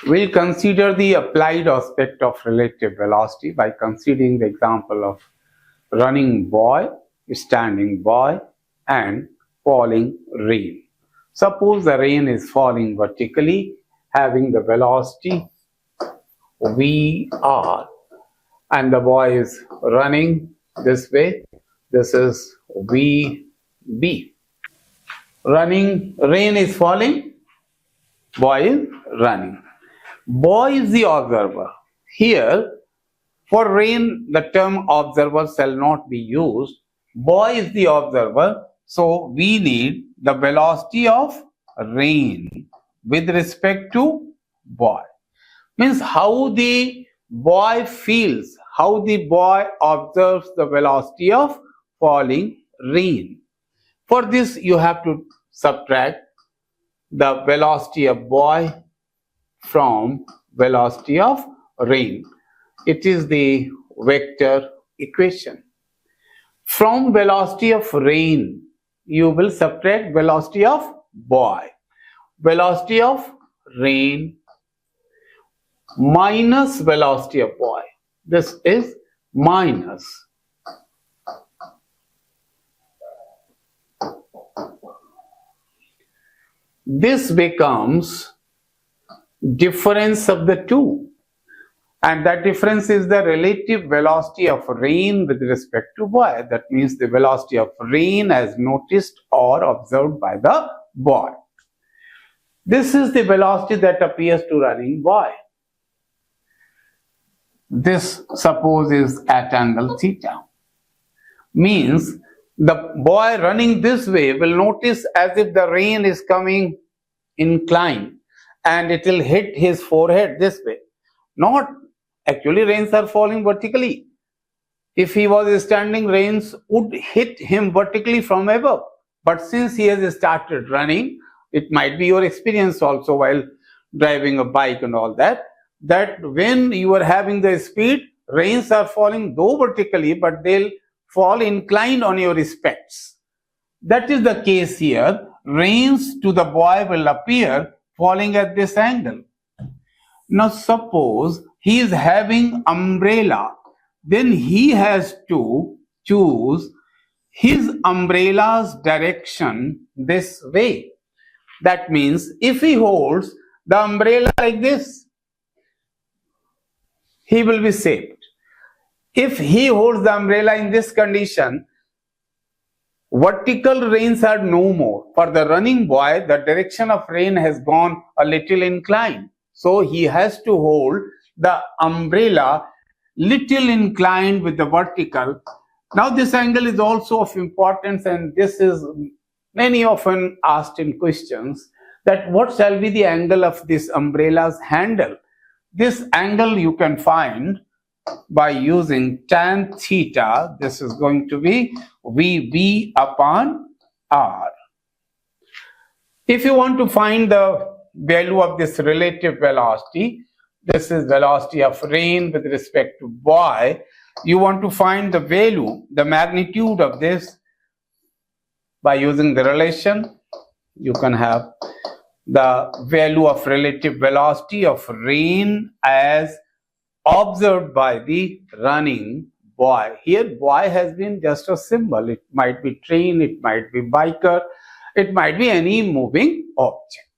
We'll consider the applied aspect of relative velocity by considering the example of running boy, standing boy, and falling rain. Suppose the rain is falling vertically, having the velocity VR, and the boy is running this way. This is VB. Rain is falling, boy is running. Boy is the observer. Here, for rain, the term observer shall not be used. Boy is the observer, so we need the velocity of rain with respect to boy. Means how the boy feels, how the boy observes the velocity of falling rain. For this, you have to subtract the velocity of boy from velocity of rain. It is the vector equation. From velocity of rain, you will subtract velocity of boy. Velocity of rain minus velocity of boy. This is minus. This becomes difference of the two, and that difference is the relative velocity of rain with respect to boy. That means the velocity of rain as noticed or observed by the boy. This is the velocity that appears to running boy. This, suppose, is at angle theta. Means the boy running this way will notice as if the rain is coming inclined, and it will hit his forehead this way. Not actually, rains are falling vertically. If he was standing, rains would hit him vertically from above. But since he has started running, it might be your experience also while driving a bike and all that, that when you are having the speed, rains are falling though vertically, but they'll fall inclined on your specs. That is the case here. Rains to the boy will appear falling at this angle. Now suppose he is having umbrella, then he has to choose his umbrella's direction this way. That means if he holds the umbrella like this, he will be saved. If he holds the umbrella in this condition, vertical rains are no more. For the running boy, the direction of rain has gone a little inclined. So he has to hold the umbrella little inclined with the vertical. Now this angle is also of importance, and this is many often asked in questions, that what shall be the angle of this umbrella's handle. This angle you can find by using tan theta. This is going to be VB upon R. If you want to find the value of this relative velocity, this is velocity of rain with respect to boy, you want to find the value, the magnitude of this by using the relation. You can have the value of relative velocity of rain as observed by the running boy. Here boy has been just a symbol. It might be train, it might be biker, it might be any moving object.